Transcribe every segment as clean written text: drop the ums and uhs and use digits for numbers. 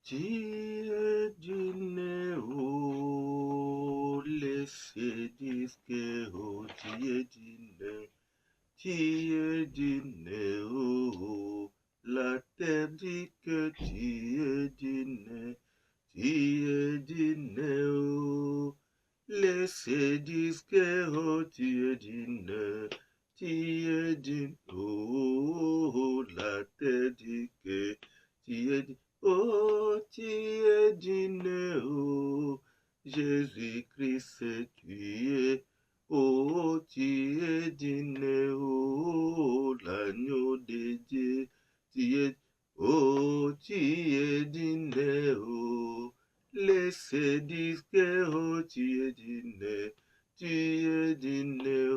Tiedine, laissez disque, oh, tiedine, la terre dit que tiedine, laissez disque, oh, tiedine, la terre dit que tiedine. Oh, tiedine, oh, Jésus-Christ, tu es. Oh, tiedine, oh, l'agneau de Dieu, oh, tiedine, oh, laissez disque, oh, tiedine,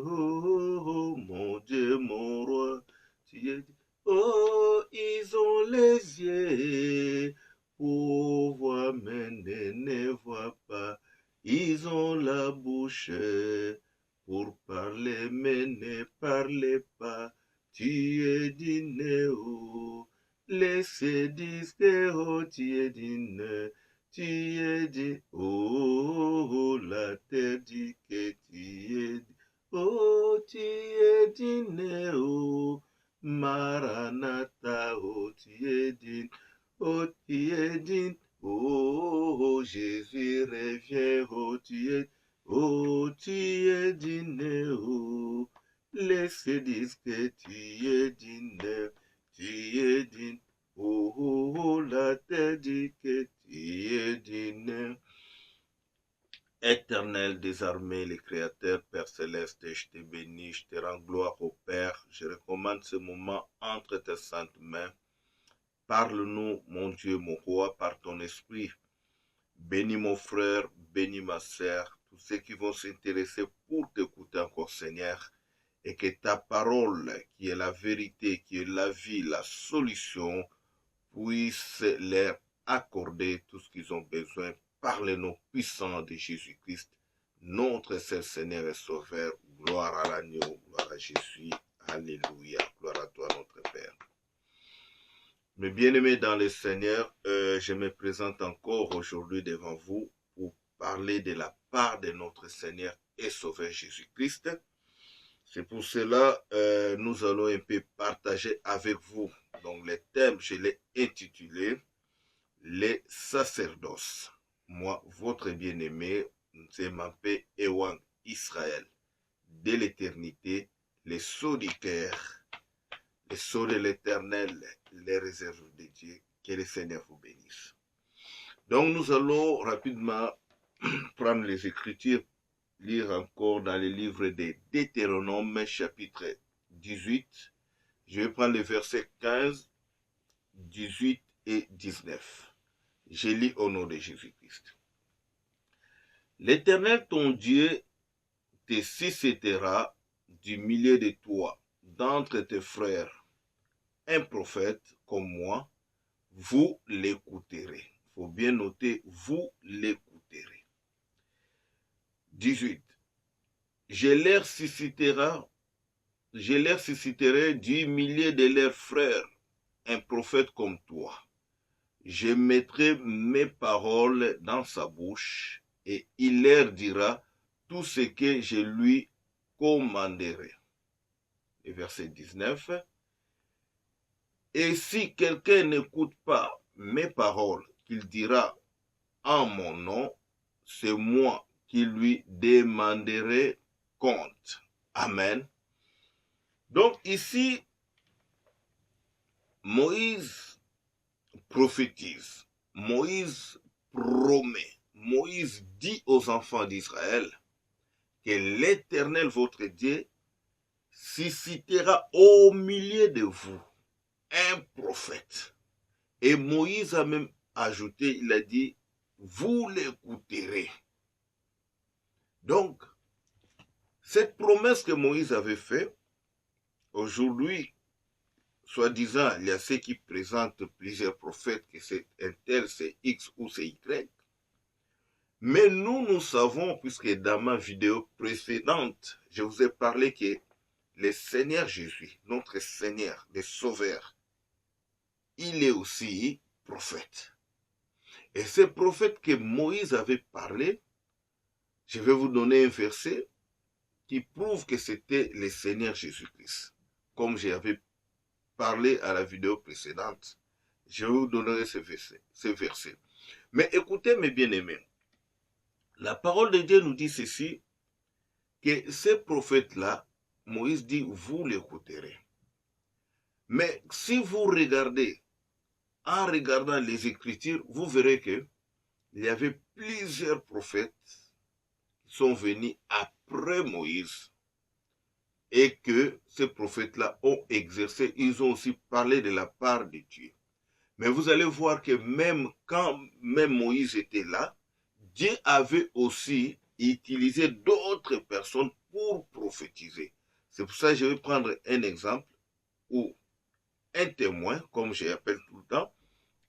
oh, mon Dieu, mon roi, tiedine. Oh, ils ont les yeux pour voir, mais ne voient pas. Ils ont la bouche pour parler, mais ne parlent pas. Tiedine, oh, laissez disque, oh, tiedine, oh, la terre dit que tiedine, oh, tiedine, oh, Maranatha, oh tiedine, oh tiedine, oh Jésus revient, oh tiedine, oh laissez dire que tiedine, oh la terre dit que tiedine. Éternel des armées, le Créateur, Père Céleste, je te bénis, je te rends gloire au Père. Je recommande ce moment entre tes saintes mains. Parle-nous, mon Dieu, mon roi, par ton esprit. Bénis mon frère, bénis ma sœur, tous ceux qui vont s'intéresser pour t'écouter encore, Seigneur, et que ta parole, qui est la vérité, qui est la vie, la solution, puisse leur accorder tout ce qu'ils ont besoin par le nom puissant de Jésus-Christ, notre seul Seigneur et Sauveur. Gloire à l'agneau, gloire à Jésus. Alléluia. Gloire à toi, notre Père. Mes bien-aimés dans le Seigneur, je me présente encore aujourd'hui devant vous pour parler de la part de notre Seigneur et Sauveur Jésus-Christ. C'est pour cela nous allons un peu partager avec vous. Donc le thème, je l'ai intitulé « Les sacerdoces ». Moi, votre bien-aimé, c'est Mampé Ewang Israël. Dès l'éternité, les sceaux du cœur, les sceaux de l'éternel, les réserves de Dieu. Que le Seigneur vous bénisse. Donc nous allons rapidement prendre les Écritures, lire encore dans le livre de Deutéronome, chapitre 18. Je vais prendre les versets 15, 18 et 19. Je lis au nom de Jésus-Christ. L'Éternel ton Dieu te suscitera du milieu de toi, d'entre tes frères, un prophète comme moi, vous l'écouterez. Il faut bien noter, vous l'écouterez. 18. Je leur susciterai du milieu de leurs frères un prophète comme toi. Je mettrai mes paroles dans sa bouche et il leur dira tout ce que je lui commanderai. Et verset 19. Et si quelqu'un n'écoute pas mes paroles qu'il dira en mon nom, c'est moi qui lui demanderai compte. Amen. Donc ici, Moïse prophétise, Moïse promet, Moïse dit aux enfants d'Israël que l'Éternel votre Dieu suscitera au milieu de vous un prophète. Et Moïse a même ajouté, il a dit, vous l'écouterez. Donc, cette promesse que Moïse avait faite, aujourd'hui, soi-disant, il y a ceux qui présentent plusieurs prophètes, que c'est un tel, c'est X ou c'est Y. Mais nous savons, puisque dans ma vidéo précédente, je vous ai parlé que le Seigneur Jésus, notre Seigneur, le Sauveur, il est aussi prophète. Et ces prophètes que Moïse avait parlé, je vais vous donner un verset qui prouve que c'était le Seigneur Jésus-Christ. Comme j'avais parlé à la vidéo précédente, je vous donnerai ce verset. Mais écoutez mes bien-aimés, la parole de Dieu nous dit ceci, que ces prophètes-là, Moïse dit, vous l'écouterez. Mais si vous regardez, en regardant les Écritures, vous verrez que il y avait plusieurs prophètes qui sont venus après Moïse et que ces prophètes-là ont exercé, ils ont aussi parlé de la part de Dieu. Mais vous allez voir que même quand même Moïse était là, Dieu avait aussi utilisé d'autres personnes pour prophétiser. C'est pour ça que je vais prendre un exemple ou un témoin, comme j'appelle tout le temps,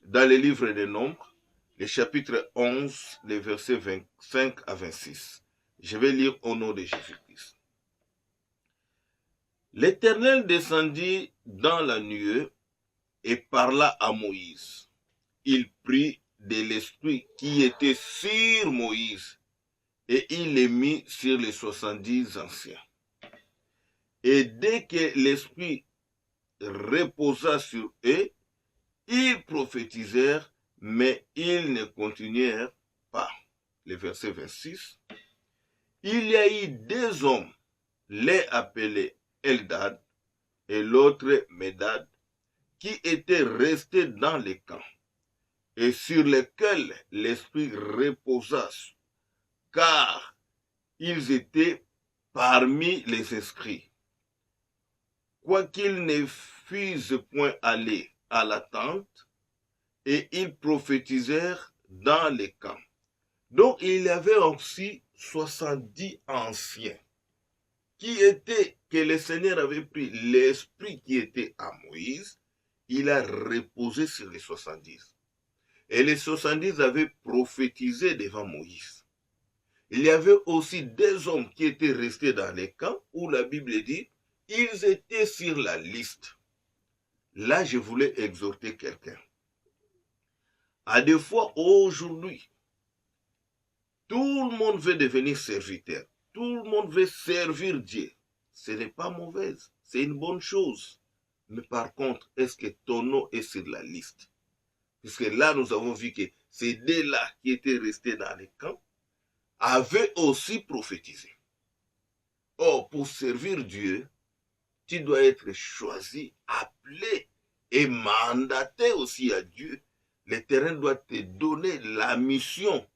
dans le livre des Nombres, le chapitre 11, les versets 25 à 26. Je vais lire au nom de Jésus-Christ. L'Éternel descendit dans la nuée et parla à Moïse. Il prit de l'esprit qui était sur Moïse et il les mit sur les 70 anciens. Et dès que l'esprit reposa sur eux, ils prophétisèrent, mais ils ne continuèrent pas. Le verset 26. Il y a eu deux hommes, l'un appelé Eldad et l'autre Médad, qui étaient restés dans les camps, et sur lesquels l'esprit reposa, car ils étaient parmi les inscrits. Quoiqu'ils ne fussent point allés à la tente, et ils prophétisèrent dans les camps. Donc il y avait aussi 70 anciens que le Seigneur avait pris l'esprit qui était à Moïse, il a reposé sur les 70. Et les 70 avaient prophétisé devant Moïse. Il y avait aussi des hommes qui étaient restés dans les camps où la Bible dit, ils étaient sur la liste. Là, je voulais exhorter quelqu'un. À des fois, aujourd'hui, tout le monde veut devenir serviteur. Tout le monde veut servir Dieu. Ce n'est pas mauvais, c'est une bonne chose. Mais par contre, est-ce que ton nom est sur la liste? Puisque là, nous avons vu que ces deux-là qui étaient restés dans les camps avaient aussi prophétisé. Or, pour servir Dieu, tu dois être choisi, appelé et mandaté aussi à Dieu. L'Éternel doit te donner la mission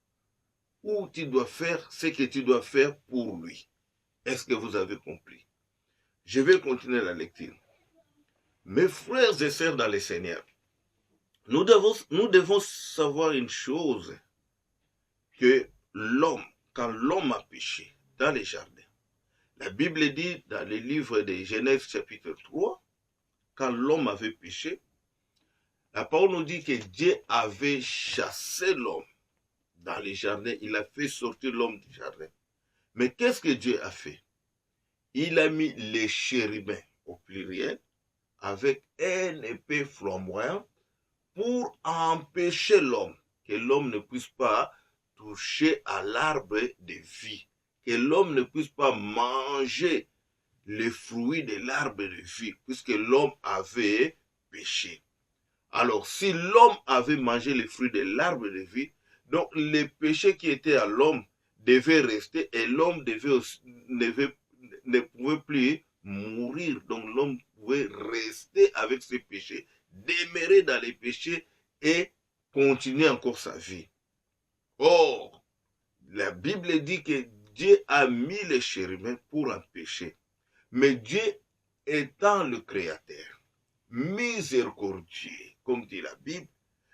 où tu dois faire ce que tu dois faire pour lui. Est-ce que vous avez compris? Je vais continuer la lecture. Mes frères et sœurs dans le Seigneur, nous devons savoir une chose, que l'homme, quand l'homme a péché dans les jardins, la Bible dit dans le livre de Genèse chapitre 3, quand l'homme avait péché, la parole nous dit que Dieu avait chassé l'homme dans les jardins, il a fait sortir l'homme du jardin. Mais qu'est-ce que Dieu a fait? Il a mis les chérubins au pluriel avec une épée flamboyante pour empêcher l'homme, que l'homme ne puisse pas toucher à l'arbre de vie, que l'homme ne puisse pas manger les fruits de l'arbre de vie, puisque l'homme avait péché. Alors, si l'homme avait mangé les fruits de l'arbre de vie, donc les péchés qui étaient à l'homme devaient rester et l'homme ne pouvait plus mourir. Donc l'homme pouvait rester avec ses péchés, demeurer dans les péchés et continuer encore sa vie. Or, la Bible dit que Dieu a mis les chérubins pour empêcher. Mais Dieu étant le Créateur, miséricordieux, comme dit la Bible,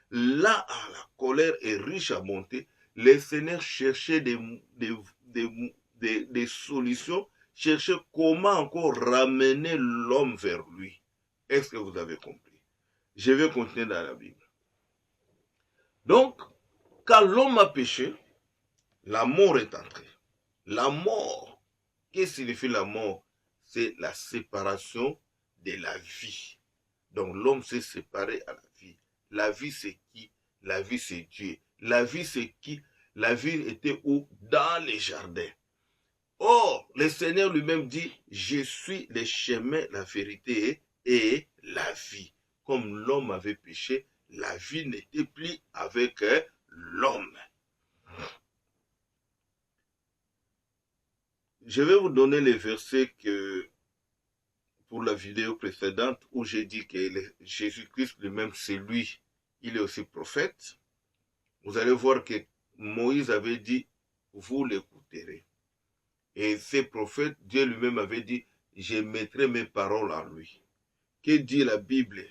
là à la colère est riche à monter, le Seigneur cherchait des solutions, cherchait comment encore ramener l'homme vers lui. Est-ce que vous avez compris? Je vais continuer dans la Bible. Donc, quand l'homme a péché, la mort est entrée. La mort, qu'est-ce que signifie la mort? C'est la séparation de la vie. Donc l'homme s'est séparé à la vie. La vie c'est qui? La vie c'est Dieu. La vie, c'est qui? La vie était où? Dans les jardins. Or, le Seigneur lui-même dit, je suis le chemin, la vérité et la vie. Comme l'homme avait péché, la vie n'était plus avec l'homme. Je vais vous donner les versets que pour la vidéo précédente où j'ai dit que Jésus-Christ lui-même, c'est lui, il est aussi prophète. Vous allez voir que Moïse avait dit, vous l'écouterez. Et ces prophètes, Dieu lui-même avait dit, je mettrai mes paroles en lui. Que dit la Bible?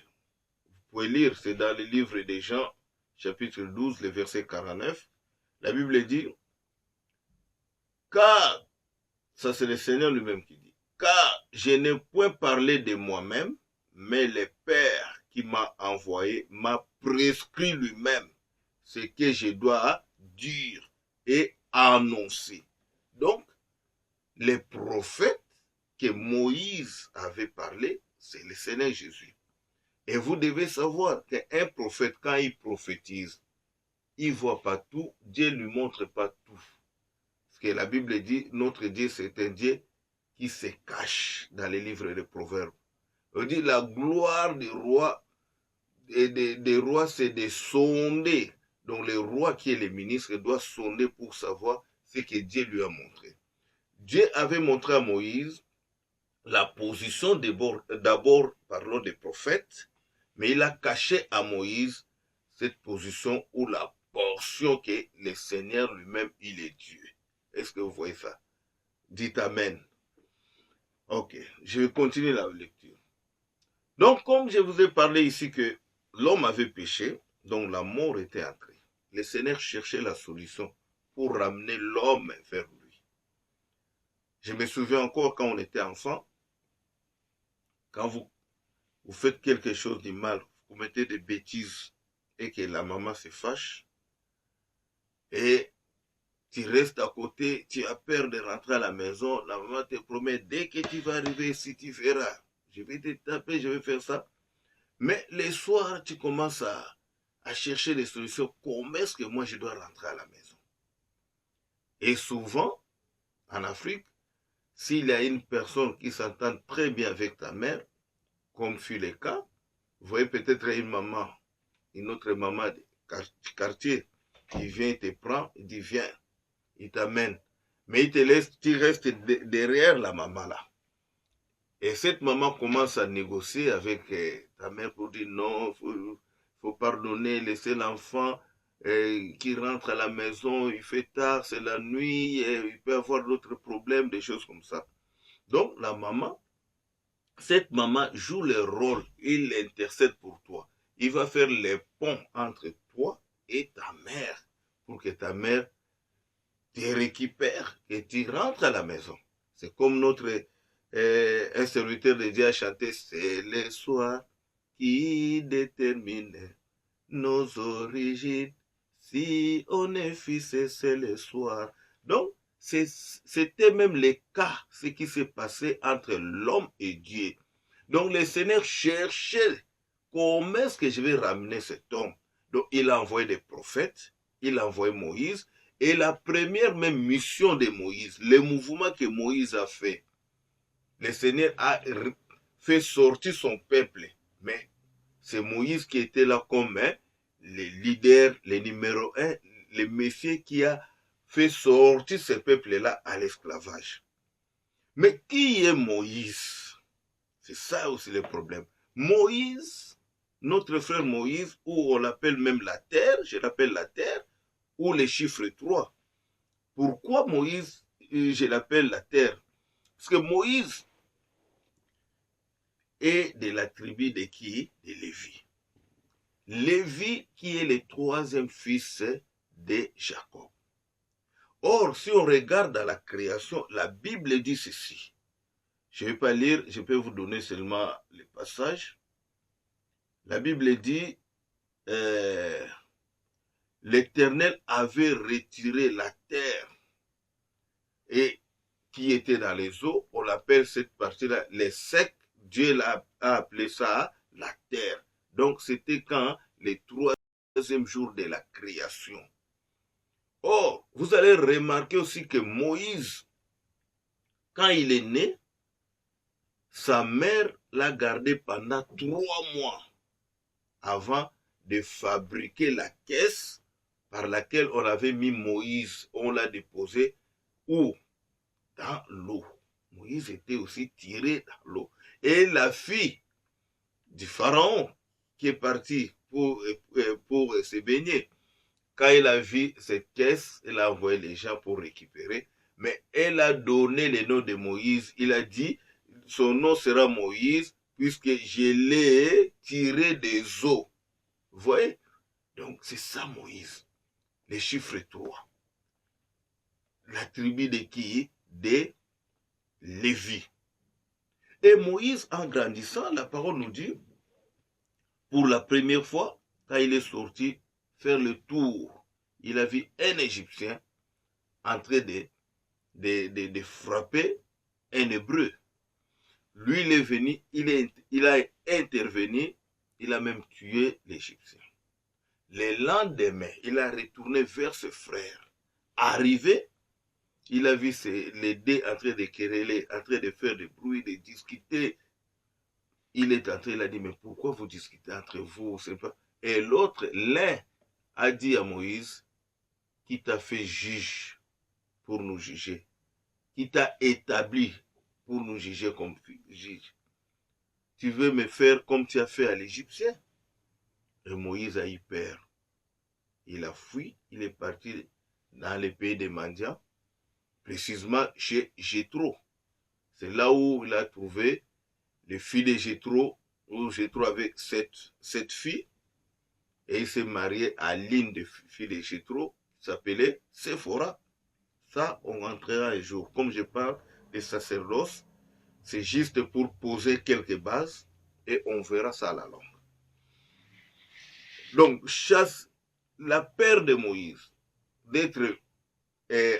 Vous pouvez lire, c'est dans le livre des Jean, chapitre 12, le verset 49. La Bible dit, car, ça c'est le Seigneur lui-même qui dit, car je n'ai point parlé de moi-même, mais le Père qui m'a envoyé m'a prescrit lui-même ce que je dois dire et annoncer. Donc, les prophètes que Moïse avait parlé, c'est le Seigneur Jésus. Et vous devez savoir qu'un prophète, quand il prophétise, il ne voit pas tout, Dieu ne lui montre pas tout. Parce que la Bible dit, notre Dieu, c'est un Dieu qui se cache dans les livres des Proverbes. On dit, la gloire des rois, des rois, c'est de sonder. Donc le roi qui est le ministre doit sonder pour savoir ce que Dieu lui a montré. Dieu avait montré à Moïse la position d'abord, parlons des prophètes, mais il a caché à Moïse cette position ou la portion que le Seigneur lui-même, il est Dieu. Est-ce que vous voyez ça? Dites Amen. Ok, je vais continuer la lecture. Donc, comme je vous ai parlé ici que l'homme avait péché, donc la mort était entrée. Le Seigneur cherchait la solution pour ramener l'homme vers lui. Je me souviens encore quand on était enfant, quand vous faites quelque chose de mal, vous commettez des bêtises et que la maman se fâche, et tu restes à côté, tu as peur de rentrer à la maison, la maman te promet, dès que tu vas arriver ici, tu verras, je vais te taper, je vais faire ça. Mais les soirs, tu commences à chercher des solutions, comment est-ce que moi je dois rentrer à la maison? Et souvent, en Afrique, s'il y a une personne qui s'entend très bien avec ta mère, comme fut le cas, vous voyez peut-être une maman, une autre maman du quartier, qui vient te prendre, il dit viens, il t'amène. Mais il te laisse, tu restes derrière la maman là. Et cette maman commence à négocier avec ta mère pour dire non, faut pardonner, laisser l'enfant qui rentre à la maison, il fait tard, c'est la nuit, il peut avoir d'autres problèmes, des choses comme ça. Donc la maman, cette maman joue le rôle, il intercède pour toi. Il va faire les ponts entre toi et ta mère pour que ta mère te récupère et tu rentres à la maison. C'est comme notre un serviteur de Dieu a chanté, c'est le soir qui détermine nos origines. Si on est fils, c'est le soir. Donc, c'était même le cas, ce qui s'est passé entre l'homme et Dieu. Donc, le Seigneur cherchait comment est-ce que je vais ramener cet homme. Donc, il a envoyé des prophètes, il a envoyé Moïse, et la première même mission de Moïse, le mouvement que Moïse a fait, le Seigneur a fait sortir son peuple. Mais c'est Moïse qui était là comme le leader, le numéro un, le Messie qui a fait sortir ce peuple-là à l'esclavage. Mais qui est Moïse? C'est ça aussi le problème. Moïse, notre frère Moïse, ou on l'appelle même la terre, je l'appelle la terre, ou les chiffres 3. Pourquoi Moïse, je l'appelle la terre? Parce que Moïse est de la tribu de qui? De Lévi. Lévi qui est le troisième fils de Jacob. Or, si on regarde dans la création, la Bible dit ceci. Je ne vais pas lire, je peux vous donner seulement les passages. La Bible dit, l'Éternel avait retiré la terre et qui était dans les eaux, on l'appelle cette partie-là, les secs, Dieu a appelé ça la terre. Donc c'était quand le troisième jour de la création. vous allez remarquer aussi que Moïse, quand il est né, sa mère l'a gardé pendant 3 mois avant de fabriquer la caisse par laquelle on avait mis Moïse. On l'a déposé où? Dans l'eau. Moïse était aussi tiré dans l'eau. Et la fille du pharaon qui est partie pour se baigner, quand elle a vu cette caisse, elle a envoyé les gens pour récupérer. Mais elle a donné le nom de Moïse. Il a dit, son nom sera Moïse, puisque je l'ai tiré des eaux. Vous voyez? Donc c'est ça Moïse. Les chiffres 3. La tribu de qui? De Lévi. Et Moïse, en grandissant, la parole nous dit, pour la première fois, quand il est sorti faire le tour, il a vu un Égyptien en train de frapper un Hébreu. Lui, il est venu, il a intervenu, il a même tué l'Égyptien. Le lendemain, il a retourné vers ses frères. Arrivé, il a vu les deux en train de quereller, en train de faire du bruit, de discuter. Il est entré, il a dit, mais pourquoi vous discutez entre vous? Et l'autre, l'un, a dit à Moïse, qui t'a fait juge pour nous juger, qui t'a établi pour nous juger comme juge. Tu veux me faire comme tu as fait à l'Égyptien? Et Moïse a eu peur. Il a fui, il est parti dans le pays des Mendiants, précisément chez Jéthro. C'est là où il a trouvé les filles de Jéthro, où Jéthro avait 7 filles, et il s'est marié à l'une des filles de Jéthro, qui s'appelait Séphora. Ça, on rentrera un jour. Comme je parle de sacerdoce, c'est juste pour poser quelques bases, et on verra ça à la longue. Donc, la peur de Moïse d'être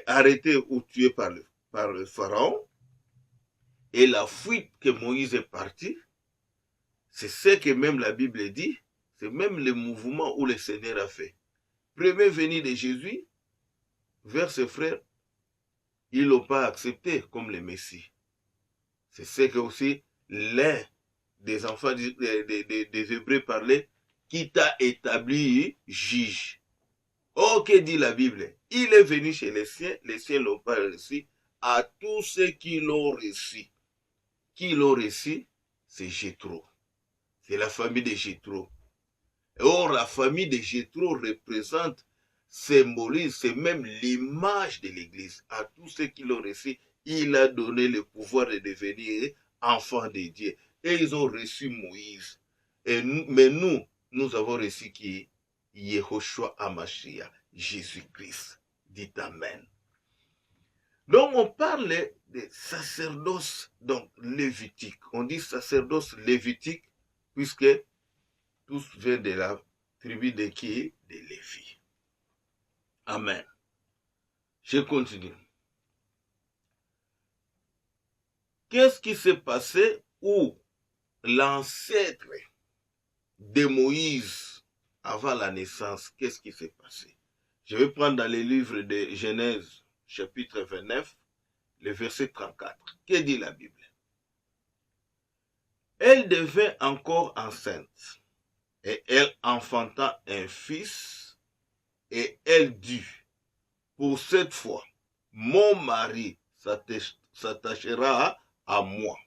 arrêté ou tué par le pharaon, et la fuite que Moïse est parti, c'est ce que même la Bible dit, c'est même le mouvement où le Seigneur a fait. Premier venu de Jésus vers ses frères, ils ne l'ont pas accepté comme le Messie. C'est ce que aussi l'un des enfants des Hébreux parlait, qui t'a établi juge. Oh, que dit la Bible? Il est venu chez les siens ne l'ont pas reçu. À tous ceux qui l'ont reçu. Qui l'ont reçu? C'est Jéthro. C'est la famille de Jéthro. Or, la famille de Jéthro représente, symbolise, c'est même l'image de l'Église. À tous ceux qui l'ont reçu, il a donné le pouvoir de devenir enfants de Dieu. Et ils ont reçu Moïse. Mais nous avons reçu qui? Yehoshua Hamashiach, Jésus-Christ. Dites Amen. Donc on parle de sacerdoce donc lévitique. On dit sacerdoce lévitique puisque tous viennent de la tribu de qui? De Lévi. Amen. Je continue. Qu'est-ce qui s'est passé où l'ancêtre de Moïse avant la naissance, qu'est-ce qui s'est passé? Je vais prendre dans les livres de Genèse, chapitre 29, le verset 34. Que dit la Bible? Elle devint encore enceinte, et elle enfanta un fils, et elle dit, pour cette fois, mon mari s'attachera à moi,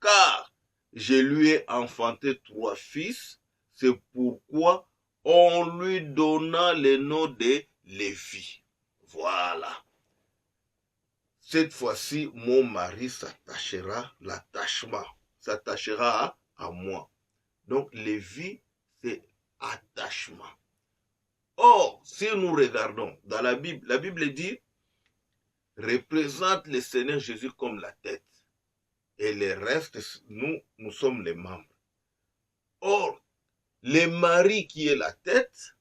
car je lui ai enfanté 3 fils, c'est pourquoi on lui donna le nom de Lévi. Voilà. Cette fois-ci, mon mari s'attachera, l'attachement s'attachera à moi. Donc, Lévi, c'est attachement. Or, si nous regardons dans la Bible dit, représente le Seigneur Jésus comme la tête. Et le reste, nous sommes les membres. Or, le mari qui est la tête,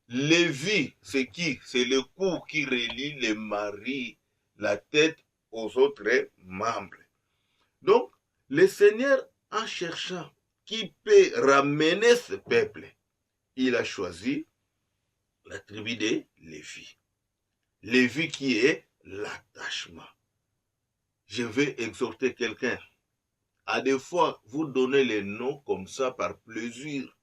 Lévi, c'est qui? C'est le cou qui relie le mari, la tête, aux autres membres. Donc, le Seigneur, en cherchant qui peut ramener ce peuple, il a choisi la tribu de Lévi. Lévi qui est l'attachement. Je vais exhorter quelqu'un. À des fois, vous donnez les noms comme ça par plaisir.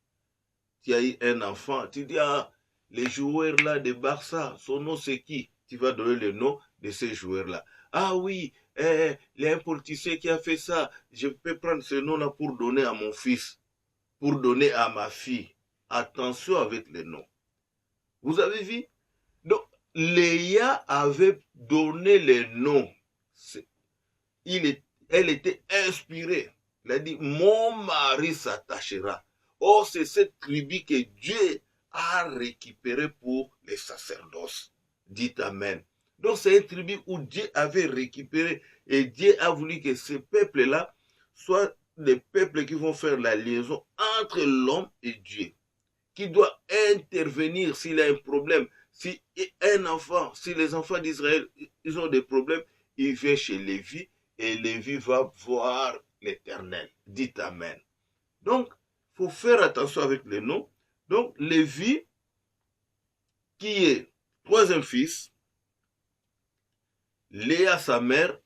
Tu as eu un enfant, tu dis, ah, les joueurs là de Barça, son nom c'est qui? Tu vas donner le nom de ces joueurs-là. Ah oui, il y a un politicien qui a fait ça. Je peux prendre ce nom-là pour donner à mon fils, pour donner à ma fille. Attention avec les noms. Vous avez vu? Donc, Léa avait donné les noms. Elle était inspirée. Elle a dit, mon mari s'attachera. Or, c'est cette tribu que Dieu a récupérée pour les sacerdoces. Dites Amen. Donc, c'est une tribu où Dieu avait récupéré et Dieu a voulu que ce peuple-là soit des peuples qui vont faire la liaison entre l'homme et Dieu, qui doit intervenir s'il y a un problème. Si un enfant, si les enfants d'Israël, ils ont des problèmes, il vient chez Lévi et Lévi va voir l'Éternel. Dites Amen. Donc, il faut faire attention avec les noms. Donc, Lévi, qui est troisième fils, Léa, sa mère,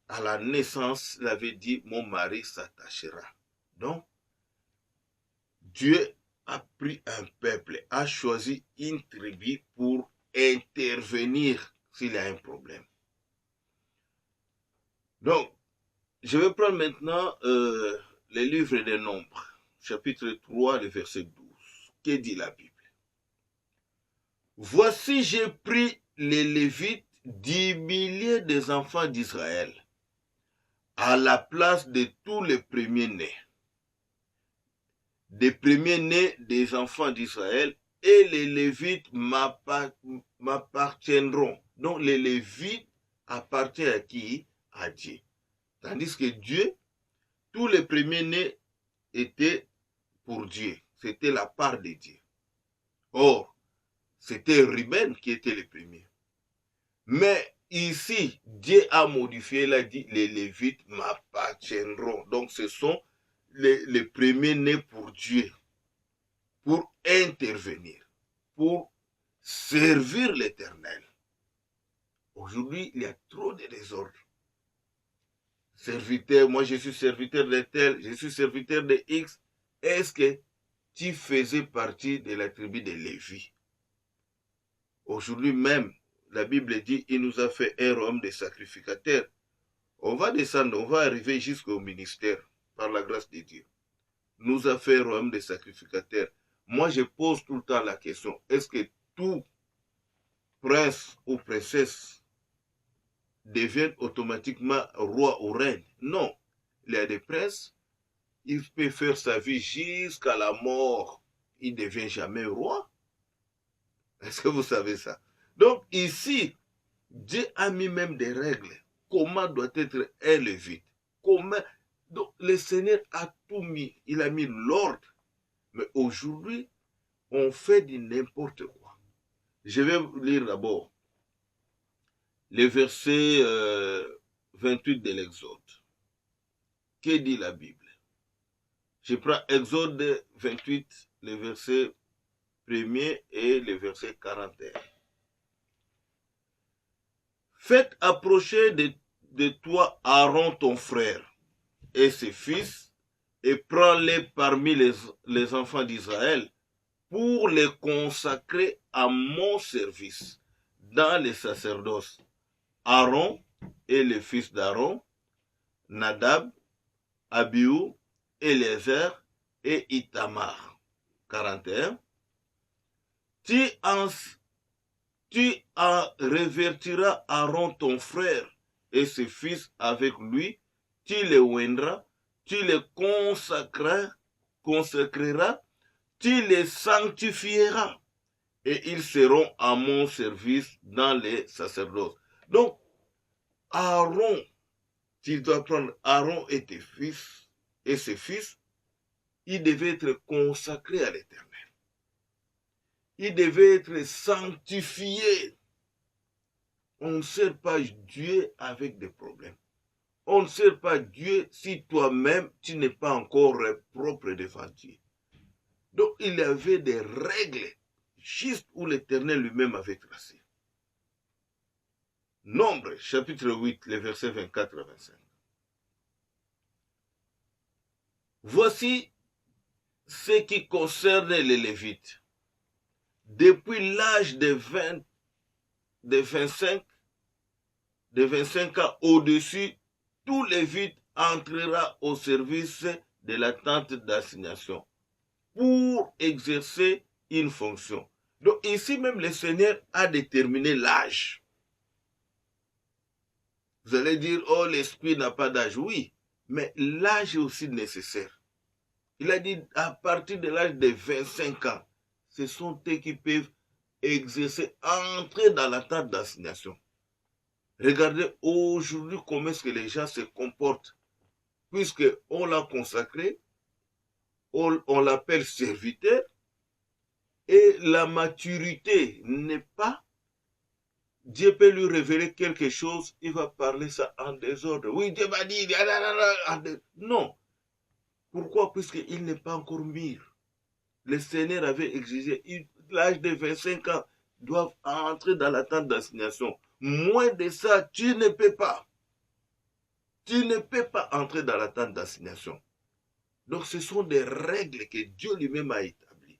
à la naissance, l'avait dit, mon mari s'attachera. Donc, Dieu a pris un peuple, a choisi une tribu pour intervenir s'il y a un problème. Donc, je vais prendre maintenant les livres des Nombres, chapitre 3, le verset 12. Que dit la Bible? Voici, j'ai pris les Lévites du millier des enfants d'Israël à la place de tous les premiers-nés. Des premiers-nés des enfants d'Israël, et les Lévites m'appartiendront. Donc les Lévites appartiennent à qui? À Dieu. Tandis que Dieu, tous les premiers-nés étaient pour Dieu. C'était la part de Dieu. Or, c'était Ruben qui était le premier. Mais ici, Dieu a modifié, il a dit, les Lévites m'appartiendront. Donc ce sont les premiers-nés pour Dieu, pour intervenir, pour servir l'Éternel. Aujourd'hui, il y a trop de désordre. Serviteur, moi je suis serviteur de tel, je suis serviteur de X. Est-ce que tu faisais partie de la tribu de Lévi? Aujourd'hui même, la Bible dit, il nous a fait un royaume de sacrificateurs. On va descendre, on va arriver jusqu'au ministère, par la grâce de Dieu. Nous a fait un royaume de sacrificateurs. Moi, je pose tout le temps la question, est-ce que tout prince ou princesse deviennent automatiquement roi ou reine? Non. Il y a des princes, il peut faire sa vie jusqu'à la mort. Il ne devient jamais roi. Est-ce que vous savez ça? Donc ici, Dieu a mis même des règles. Comment doit être un lévite? Comment... Donc le Seigneur a tout mis. Il a mis l'ordre. Mais aujourd'hui, on fait du n'importe quoi. Je vais vous lire d'abord les versets 28 de l'Exode. Que dit la Bible? Je prends Exode 28, le verset 1er et le verset 41. Faites approcher de toi Aaron ton frère et ses fils, et prends-les parmi les enfants d'Israël pour les consacrer à mon service dans les sacerdoces. Aaron et les fils d'Aaron, Nadab, Abihu, Eliezer et Itamar. 41. Tu en revertiras Aaron ton frère et ses fils avec lui, tu les oindras, tu les consacreras, tu les sanctifieras, et ils seront à mon service dans les sacerdoces. Donc, Aaron, tu dois prendre Aaron et tes fils, et ses fils, ils devaient être consacrés à l'Éternel. Ils devaient être sanctifiés. On ne sert pas Dieu avec des problèmes. On ne sert pas Dieu si toi-même, tu n'es pas encore propre devant Dieu. Donc, il y avait des règles justes où l'Éternel lui-même avait tracé. Nombre, chapitre 8, les versets 24 à 25. Voici ce qui concerne les Lévites. Depuis l'âge de 25 ans au-dessus, tout Lévite entrera au service de la tente d'assignation pour exercer une fonction. Donc ici même le Seigneur a déterminé l'âge. Vous allez dire, oh, l'esprit n'a pas d'âge. Oui, mais l'âge est aussi nécessaire. Il a dit, à partir de l'âge de 25 ans, ce sont eux qui peuvent exercer, entrer dans la tente d'assignation. Regardez aujourd'hui comment est-ce que les gens se comportent. Puisqu'on l'a consacré, on l'appelle serviteur, et la maturité n'est pas, Dieu peut lui révéler quelque chose, il va parler ça en désordre. Oui, Dieu m'a dit, non. Pourquoi? Puisqu'il n'est pas encore mûr. Le Seigneur avait exigé, l'âge de 25 ans, doivent entrer dans la tente d'assignation. Moins de ça, tu ne peux pas. Tu ne peux pas entrer dans la tente d'assignation. Donc ce sont des règles que Dieu lui-même a établies.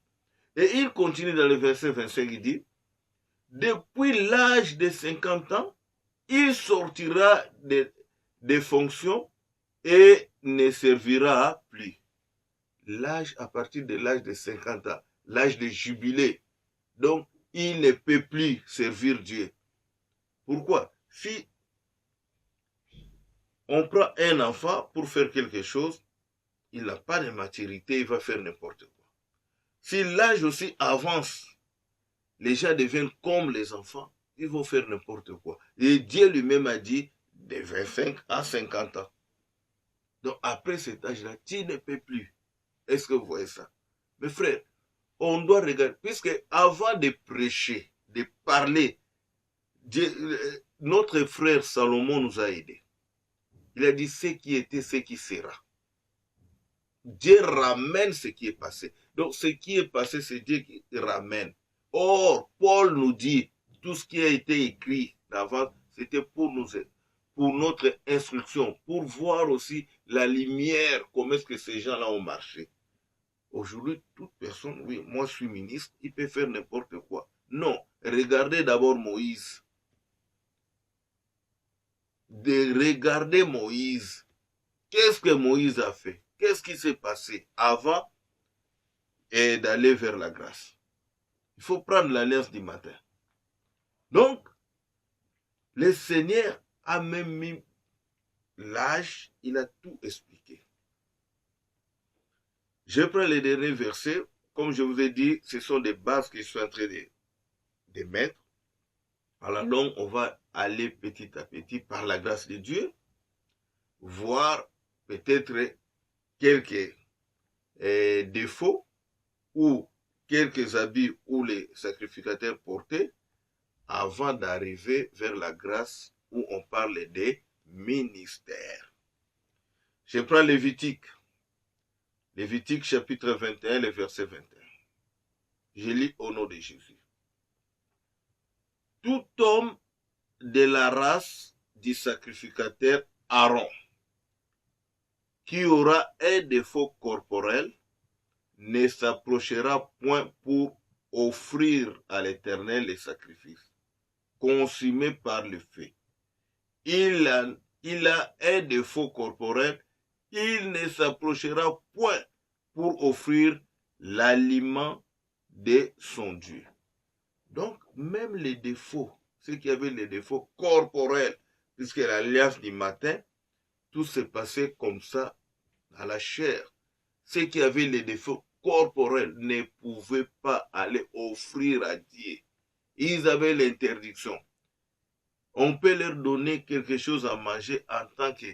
Et il continue dans le verset 25, il dit, depuis l'âge de 50 ans, il sortira des fonctions et ne servira plus. L'âge, à partir de l'âge de 50 ans, l'âge de jubilé, donc il ne peut plus servir Dieu. Pourquoi? Si on prend un enfant pour faire quelque chose, il n'a pas de maturité, il va faire n'importe quoi. Si l'âge aussi avance, les gens deviennent comme les enfants, ils vont faire n'importe quoi. Et Dieu lui-même a dit de 25 à 50 ans. Donc après cet âge-là, tu ne peux plus. Est-ce que vous voyez ça? Mes frères, on doit regarder, puisque avant de prêcher, de parler, Dieu, notre frère Salomon nous a aidés. Il a dit ce qui était, ce qui sera. Dieu ramène ce qui est passé. Donc ce qui est passé, c'est Dieu qui ramène. Or, Paul nous dit, tout ce qui a été écrit d'avant, c'était pour notre instruction, pour voir aussi la lumière, comment est-ce que ces gens-là ont marché. Aujourd'hui, toute personne, oui, moi je suis ministre, il peut faire n'importe quoi. Non, regardez d'abord Moïse. De regarder Moïse. Qu'est-ce que Moïse a fait? Qu'est-ce qui s'est passé avant et d'aller vers la grâce? Il faut prendre l'alliance du matin. Donc, le Seigneur a même mis l'âge, il a tout expliqué. Je prends les derniers versets. Comme je vous ai dit, ce sont des bases que je suis en train de mettre. Alors donc, on va aller petit à petit, par la grâce de Dieu, voir peut-être quelques défauts ou quelques habits où les sacrificateurs portaient avant d'arriver vers la grâce où on parle des ministères. Je prends Lévitique chapitre 21, le verset 21. Je lis au nom de Jésus. Tout homme de la race du sacrificateur Aaron qui aura un défaut corporel ne s'approchera point pour offrir à l'Éternel les sacrifices consumés par le feu. Il a un défaut corporel, il ne s'approchera point pour offrir l'aliment de son Dieu. Donc, même les défauts, ceux qui avaient les défauts corporels, puisque l'alliance du matin, tout s'est passé comme ça à la chair. Ceux qui avaient les défauts corporels ne pouvaient pas aller offrir à Dieu. Ils avaient l'interdiction. On peut leur donner quelque chose à manger en tant que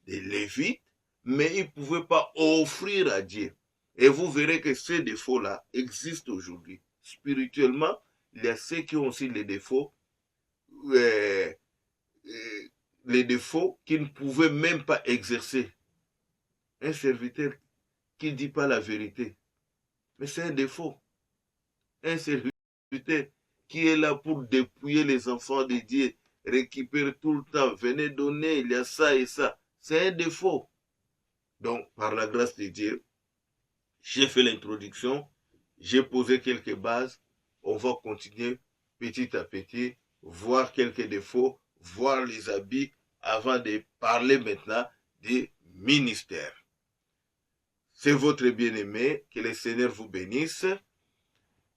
des Lévites, mais ils ne pouvaient pas offrir à Dieu. Et vous verrez que ces défauts-là existent aujourd'hui. Spirituellement, il y a ceux qui ont aussi les défauts qu'ils ne pouvaient même pas exercer. Un serviteur qui ne dit pas la vérité, mais c'est un défaut. Un serviteur qui est là pour dépouiller les enfants de Dieu, récupérez tout le temps, venez donner, il y a ça et ça. C'est un défaut. Donc, par la grâce de Dieu, j'ai fait l'introduction, j'ai posé quelques bases, on va continuer petit à petit, voir quelques défauts, voir les habits, avant de parler maintenant des ministères. C'est votre bien-aimé, que le Seigneur vous bénisse.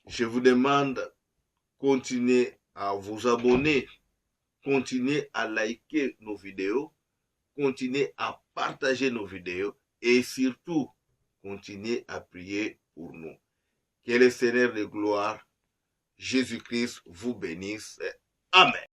Je vous demande, continuez à vous abonner, continuez à liker nos vidéos, continuez à partager nos vidéos et surtout, continuez à prier pour nous. Que le Seigneur de gloire, Jésus-Christ, vous bénisse. Amen.